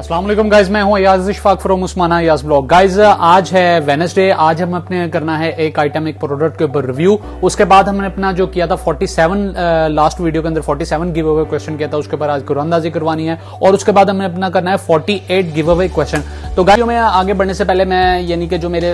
अस्सलाम वालेकुम गाइज, मैं हूं Ayaz Ishfaq from Usmana Ayaz blog. Guys आज है वेडनेसडे। आज हम अपने करना है एक आइटम, एक प्रोडक्ट के ऊपर रिव्यू। उसके बाद हमने अपना जो किया था 47 लास्ट वीडियो के अंदर 47 गिव अवे क्वेश्चन किया था, उसके ऊपर आज कुरानंदाजी करवानी है। और उसके बाद हमने अपना करना है 48 गिव अवे क्वेश्चन। तो गाइज में आगे बढ़ने से पहले मैं यानी कि जो मेरे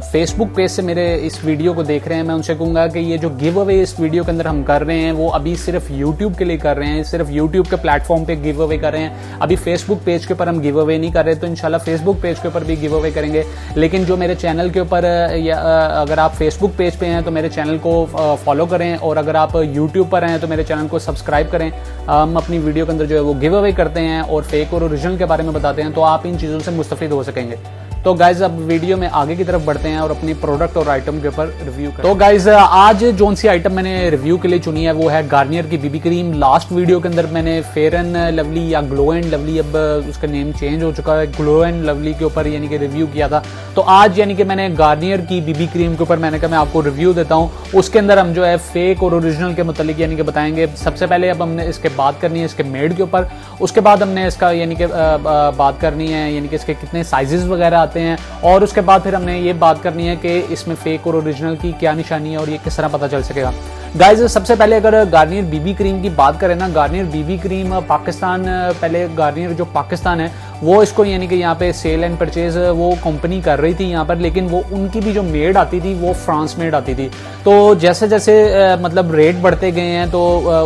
फेसबुक पेज से मेरे इस वीडियो को देख रहे हैं, मैं उनसे कहूंगा कि ये जो गिव अवे इस वीडियो के अंदर हम कर रहे हैं वो अभी सिर्फ यूट्यूब के लिए कर रहे हैं, सिर्फ यूट्यूब के प्लेटफॉर्म पे गिव अवे कर रहे हैं। अभी फेसबुक पेज के ऊपर हम गिव अवे नहीं कर रहे, तो इंशाल्लाह फेसबुक पेज के ऊपर भी गिव अवे करेंगे। लेकिन जो मेरे चैनल के ऊपर अगर आप फेसबुक पेज पे हैं तो मेरे चैनल को फॉलो करें, और अगर आप यूट्यूब पर हैं तो मेरे चैनल को सब्सक्राइब करें। हम अपनी वीडियो के अंदर जो है वो गिव अवे करते हैं और फेक और ओरिजिनल के बारे में बताते हैं, तो आप इन चीज़ों से मुस्तफिद हो सकेंगे। तो गाइज अब वीडियो में आगे की तरफ बढ़ते हैं और अपनी प्रोडक्ट और आइटम के ऊपर रिव्यू करते हैं। तो गाइज आज जोन सी आइटम मैंने रिव्यू के लिए चुनी है वो है गार्नियर की बीबी क्रीम। लास्ट वीडियो के अंदर मैंने फेयर एंड लवली या ग्लो एंड लवली, अब उसका नेम चेंज हो चुका है, ग्लो एंड लवली के ऊपर यानी कि रिव्यू किया था। तो आज यानी कि मैंने गार्नियर की बीबी क्रीम के ऊपर मैंने कहा मैं आपको रिव्यू देता हूँ। उसके अंदर हम जो है फेक और ओरिजिनल के मुतालिक यानी कि बताएंगे। सबसे पहले अब हमने इसके बात करनी है इसके मेड के ऊपर, उसके बाद हमने इसका यानी कि बात करनी है यानी कि इसके कितने साइजेस वगैरह आते हैं, और उसके बाद फिर हमने ये बात करनी है कि इसमें फेक और ओरिजिनल की क्या निशानी है और ये किस तरह पता चल सकेगा। गाइज सबसे पहले अगर गार्नियर बीबी क्रीम की बात करें ना, गार्नियर बीबी क्रीम पाकिस्तान, पहले गार्नियर जो पाकिस्तान है वो इसको यानी कि यहाँ पे सेल एंड परचेज वो कंपनी कर रही थी यहाँ पर, लेकिन वो उनकी भी जो मेड आती थी वो फ्रांस मेड आती थी। तो जैसे जैसे मतलब रेट बढ़ते गए हैं तो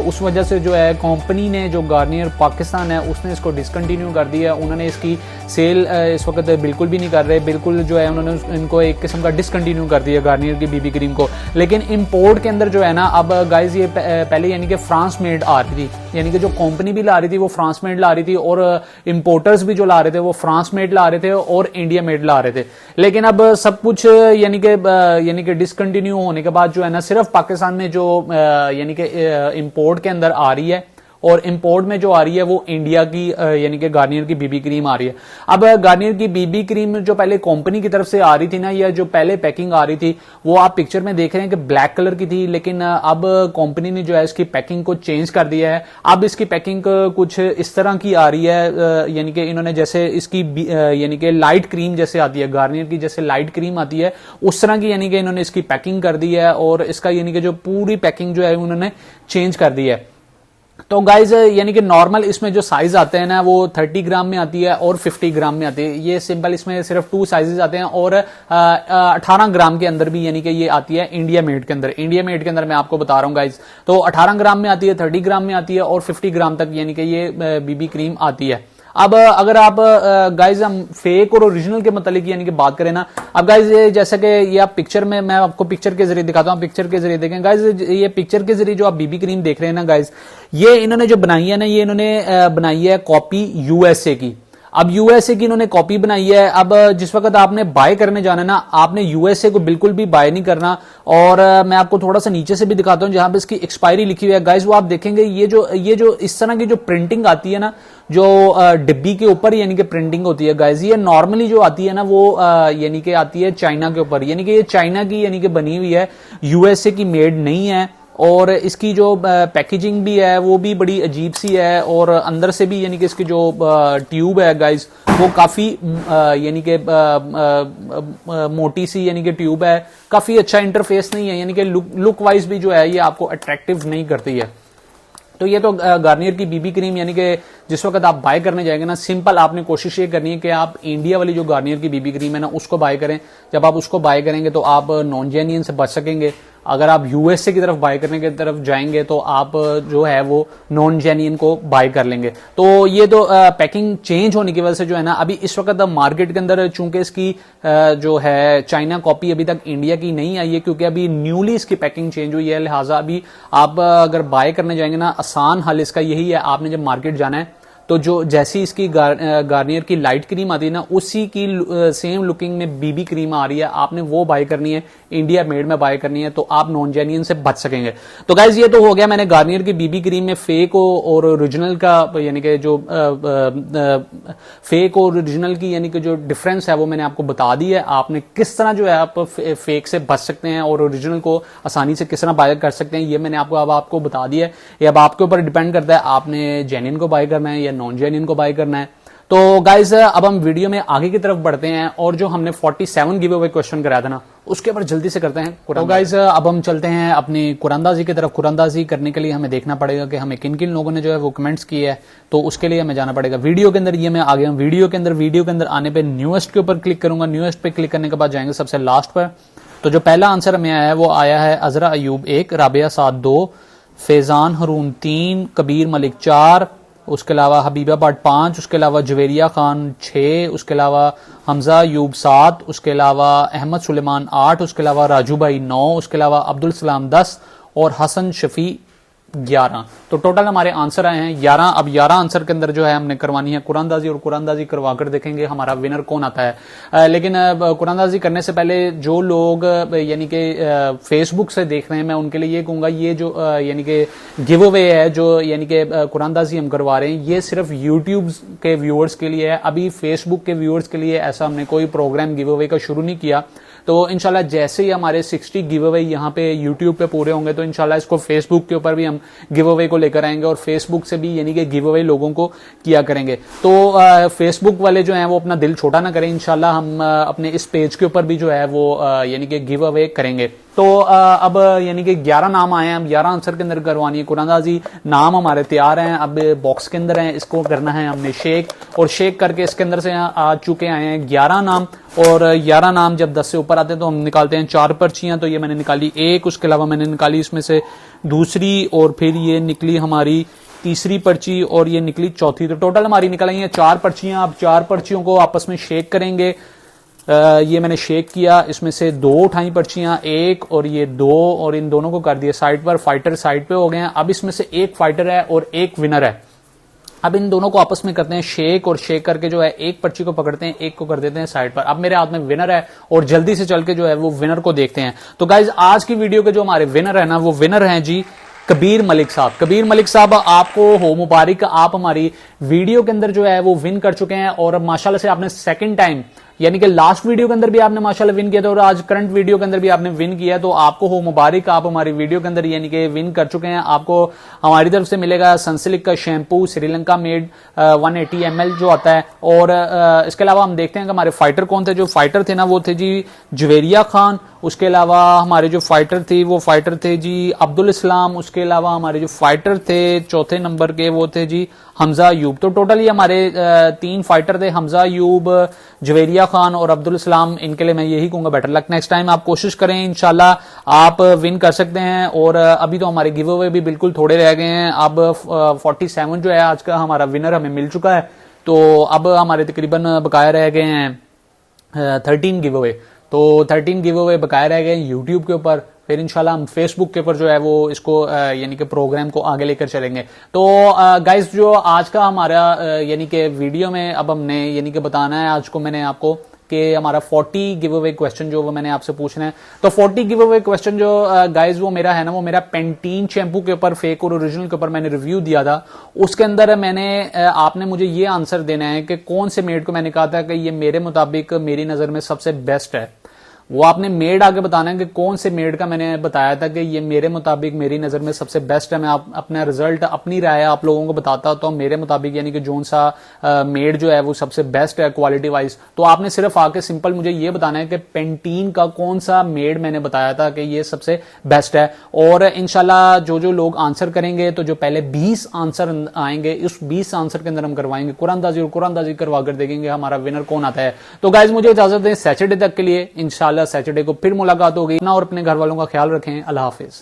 उस वजह से जो है कंपनी ने जो गार्नियर पाकिस्तान है उसने इसको डिसकंटिन्यू कर दिया। उन्होंने इसकी सेल इस वक्त बिल्कुल भी नहीं कर रहे, बिल्कुल जो है उन्होंने इनको एक किस्म का डिसकंटिन्यू कर दिया गार्नियर की बीबी क्रीम को। लेकिन इम्पोर्ट के अंदर जो है ना, अब गाइज ये पहले यानी कि फ्रांस मेड आ रही थी, यानी कि जो कंपनी भी ला रही थी वो फ्रांस मेड ला रही थी, और इम्पोर्टर्स भी जो ला रहे थे वो फ्रांस मेड ला रहे थे और इंडिया मेड ला रहे थे। लेकिन अब सब कुछ यानी कि डिसकंटिन्यू होने के बाद जो है ना, सिर्फ पाकिस्तान में जो यानी कि इम्पोर्ट के अंदर आ रही है, और इंपोर्ट में जो आ रही है वो इंडिया की यानी कि गार्नियर की बीबी क्रीम आ रही है। अब गार्नियर की बीबी क्रीम जो पहले कंपनी की तरफ से आ रही थी ना, या जो पहले पैकिंग आ रही थी वो आप पिक्चर में देख रहे हैं कि ब्लैक कलर की थी, लेकिन अब कंपनी ने जो है इसकी पैकिंग को चेंज कर दिया है। अब इसकी पैकिंग कुछ इस तरह की आ रही है, यानी कि इन्होंने जैसे इसकी यानी कि लाइट क्रीम जैसे आती है, गार्नियर की जैसे लाइट क्रीम आती है उस तरह की यानी कि इन्होंने इसकी पैकिंग कर दी है, और इसका यानी कि जो पूरी पैकिंग जो है उन्होंने चेंज कर दी है। तो गाइज यानी कि नॉर्मल इसमें जो साइज आते हैं ना वो 30 ग्राम में आती है और 50 ग्राम में आती है। ये सिंपल इसमें सिर्फ 2 साइजेस आते हैं, और 18 ग्राम के अंदर भी यानी कि ये आती है इंडिया मेड के अंदर। इंडिया मेड के अंदर मैं आपको बता रहा हूँ गाइज, तो 18 ग्राम में आती है, 30 ग्राम में आती है और 50 ग्राम तक यानी कि ये बीबी क्रीम आती है। अब अगर आप गाइज हम फेक और ओरिजिनल के मतलब यानी कि बात करें ना, अब गाइज ये जैसे कि ये आप पिक्चर में, मैं आपको पिक्चर के जरिए दिखाता हूँ, पिक्चर के जरिए देखें गाइज। ये पिक्चर के जरिए जो आप बीबी क्रीम देख रहे हैं ना गाइज, ये इन्होंने जो बनाई है ना, ये इन्होंने बनाई है कॉपी यूएसए की। अब यूएसए की इन्होंने कॉपी बनाई है। अब जिस वक्त आपने बाय करने जाना है ना, आपने यूएसए को बिल्कुल भी बाय नहीं करना। और मैं आपको थोड़ा सा नीचे से भी दिखाता हूं जहां पे इसकी एक्सपायरी लिखी हुई है गाइज, वो आप देखेंगे ये जो इस तरह की जो प्रिंटिंग आती है ना, जो डिब्बी के ऊपर यानी कि प्रिंटिंग होती है गाइज, ये नॉर्मली जो आती है ना वो यानी कि आती है चाइना के ऊपर, यानी कि ये चाइना की यानी कि बनी हुई है, यूएसए की मेड नहीं है। और इसकी जो पैकेजिंग भी है वो भी बड़ी अजीब सी है, और अंदर से भी यानी कि इसकी जो ट्यूब है गाइज वो काफी यानी कि मोटी सी यानी कि ट्यूब है, काफी अच्छा इंटरफेस नहीं है, यानी कि लुक वाइज भी जो है ये आपको अट्रैक्टिव नहीं करती है। तो ये तो गार्नियर की बीबी क्रीम यानी कि जिस वक्त आप बाय करने जाएंगे ना, सिंपल आपने कोशिश ये करनी है कि आप इंडिया वाली जो गार्नियर की बीबी क्रीम है ना उसको बाय करें। जब आप उसको बाय करेंगे तो आप नॉन जेन्युइन से बच सकेंगे। अगर आप यूएसए की तरफ बाय करने की तरफ जाएंगे तो आप जो है वो नॉन जेन्युइन को बाय कर लेंगे। तो ये तो पैकिंग चेंज होने की वजह से जो है ना, अभी इस वक्त मार्केट के अंदर चूंकि इसकी जो है चाइना कॉपी अभी तक इंडिया की नहीं आई है, क्योंकि अभी न्यूली इसकी पैकिंग चेंज हुई है। लिहाजा अभी आप अगर बाय करने जाएंगे ना, आसान हल इसका यही है, आपने जब मार्केट जाना है तो जो जैसी इसकी गार्नियर की लाइट क्रीम आती है ना, उसी की सेम लुकिंग में बीबी क्रीम आ रही है, आपने वो बाय करनी है, इंडिया मेड में बाय करनी है, तो आप नॉन जेन्युइन से बच सकेंगे। तो गाइज ये तो हो गया मैंने गार्नियर की बीबी क्रीम में फेक और ओरिजिनल का यानी कि जो फेक और ओरिजिनल की यानी कि जो डिफरेंस है वो मैंने आपको बता दी है। आपने किस तरह जो है आप फेक से बच सकते हैं और ओरिजिनल को आसानी से किस तरह बाय कर सकते हैं, ये मैंने आपको बता दिया है। ये अब आपके ऊपर डिपेंड करता है आपने जेन्युइन को बाय करना है या नॉन जेन्युइन को बाय करना है। तो गाइज अब हम वीडियो में आगे की तरफ बढ़ते हैं और जो हमने 47 गिव अवे क्वेश्चन कराया था ना उसके ऊपर जल्दी से करते हैं। तो गाइज अब हम चलते हैं अपनी कुरानदाजी की तरफ। कुरानदाजी करने के लिए हमें देखना पड़ेगा कि हमें किन किन लोगों ने जो है वो कमेंट्स किए है, तो उसके लिए हमें जाना पड़ेगा वीडियो के अंदर। ये मैं आ गया हूं वीडियो के अंदर आने पर न्यूएस्ट के ऊपर क्लिक करूंगा। न्यूएस्ट पे क्लिक करने के बाद जाएंगे सबसे लास्ट पर। तो जो पहला आंसर हमें आया है वो आया है अजरा अयूब 1, राबिया साद 2, फैजान हरून 3, कबीर मलिक 4, उसके अलावा हबीबा भट्ट 5, उसके अलावा जवेरिया खान 6, उसके अलावा हमजा अयूब 7, उसके अलावा अहमद सुलेमान 8, उसके अलावा राजू भाई 9, उसके अलावा अब्दुल सलाम 10 और हसन शफी 11। तो टोटल हमारे आंसर आए हैं 11। अब 11 आंसर के अंदर जो है हमने करवानी है कुरानदाजी और कुरानदाजी करवाकर देखेंगे हमारा विनर कौन आता है। लेकिन कुरानदाजी करने से पहले जो लोग यानी कि फेसबुक से देख रहे हैं मैं उनके लिए ये कहूंगा, ये जो यानी कि गिव अवे है जो यानी कि कुरानदाजी हम करवा रहे हैं ये सिर्फ यूट्यूब के व्यूअर्स के लिए है। अभी फेसबुक के व्यूअर्स के लिए ऐसा हमने कोई प्रोग्राम गिव अवे का शुरू नहीं किया। तो इंशाल्लाह जैसे ही हमारे 60 गिव अवे यहाँ पे यूट्यूब पे पूरे होंगे तो इंशाल्लाह इसको फेसबुक के ऊपर भी हम गिव अवे को लेकर आएंगे और फेसबुक से भी यानी कि गिव अवे लोगों को किया करेंगे। तो फेसबुक वाले जो हैं वो अपना दिल छोटा ना करें, इंशाल्लाह हम अपने इस पेज के ऊपर भी जो है वो यानी कि गिव अवे करेंगे। तो अब यानी कि 11 नाम आए हैं, अब 11 आंसर के अंदर करवानी है कुरानदाजी। नाम हमारे तैयार हैं, अब बॉक्स के अंदर हैं, इसको करना है हमने शेक और शेक करके इसके अंदर से आ चुके आए हैं 11 नाम। और 11 नाम जब 10 से ऊपर आते हैं तो हम निकालते हैं 4 पर्चियां। तो ये मैंने निकाली 1, उसके अलावा मैंने निकाली इसमें से दूसरी और फिर ये निकली हमारी तीसरी पर्ची और ये निकली चौथी। तो टोटल हमारी निकल आई है 4 पर्चियां। अब 4 पर्चियों को आपस में शेक करेंगे। ये मैंने शेक किया, इसमें से 2 उठाई पर्चियां, 1 और ये 2 और इन दोनों को कर दिया साइड पर। फाइटर साइड पे हो गए हैं। अब इसमें से एक फाइटर है और एक विनर है। अब इन दोनों को आपस में करते हैं शेक और शेक करके जो है एक पर्ची को पकड़ते हैं, एक को कर देते हैं साइड पर। अब मेरे हाथ में विनर है और जल्दी से चल के जो है वो विनर को देखते हैं। तो गाइज आज की वीडियो के जो हमारे विनर है ना वो विनर हैं जी कबीर मलिक साहब। कबीर मलिक साहब आपको हो मुबारक, आप हमारी वीडियो के अंदर जो है वो विन कर चुके हैं और माशाल्लाह से आपने सेकंड टाइम यानी कि लास्ट वीडियो के अंदर भी आपने माशाल्लाह विन किया था और आज करंट वीडियो के अंदर भी आपने विन किया। तो आपको हो मुबारक, आप हमारी वीडियो के अंदर यानी कि विन कर चुके हैं। आपको हमारी तरफ से मिलेगा सनसिल्क का शैम्पू श्रीलंका मेड 180 ml जो आता है। और इसके अलावा हम देखते हैं कि हमारे फाइटर कौन थे। जो फाइटर थे ना वो थे जी जवेरिया खान, उसके अलावा हमारे जो फाइटर थी वो फाइटर थे जी अब्दुल इस्लाम, उसके अलावा हमारे जो फाइटर थे चौथे नंबर के वो थे जी हमजा अयूब। तो टोटल ये हमारे 3 फाइटर थे, हमजा अयूब, जवेरिया खान और अब्दुल इस्लाम। इनके लिए मैं यही कहूंगा बेटर लक नेक्स्ट टाइम। आप कोशिश करें, इंशाल्लाह आप विन कर सकते हैं। और अभी तो हमारे गिव अवे भी बिल्कुल थोड़े रह गए हैं। अब 47 जो है आज का हमारा विनर हमें मिल चुका है। तो अब हमारे तकरीबन बकाया रह गए हैं 13 गिव अवे। तो 13 गिव अवे बकाया रह गए यूट्यूब के ऊपर। फिर इंशाल्लाह हम फेसबुक के ऊपर जो है वो इसको यानी कि प्रोग्राम को आगे लेकर चलेंगे। तो गाइस जो आज का हमारा यानी कि वीडियो में अब हमने यानी कि बताना है आज को मैंने आपको कि हमारा 40 गिव अवे क्वेश्चन जो वो मैंने आपसे पूछना है। तो 40 गिव अवे क्वेश्चन जो गाइस वो मेरा है ना वो मेरा पेंटीन शैम्पू के ऊपर फेक और ओरिजिनल के ऊपर मैंने रिव्यू दिया था। उसके अंदर मैंने आपने मुझे ये आंसर देना है कि कौन से मेड को मैंने कहा था कि ये मेरे मुताबिक मेरी नजर में सबसे बेस्ट है। वो आपने मेड आगे बताना है कि कौन से मेड का मैंने बताया था कि ये मेरे मुताबिक मेरी नजर में सबसे बेस्ट है। मैं अपना रिजल्ट अपनी राय आप लोगों को बताता तो मेरे मुताबिक यानी कि जोन सा मेड जो है वो सबसे बेस्ट है क्वालिटी वाइज। तो आपने सिर्फ आके सिंपल मुझे ये बताना है कि पेंटीन का कौन सा मेड मैंने बताया था कि ये सबसे बेस्ट है। और इंशाल्लाह जो जो लोग आंसर करेंगे तो जो पहले 20 आंसर आएंगे उस 20 आंसर के अंदर हम करवाएंगे कुरानदाजी और कुरानदाजी करवा कर देखेंगे हमारा विनर कौन आता है। तो गाइज मुझे इजाजत दें सैटरडे तक के लिए। इंशाल्लाह सैटरडे को फिर मुलाकात होगी ना और अपने घर वालों का ख्याल रखें। अल्लाह हाफिज।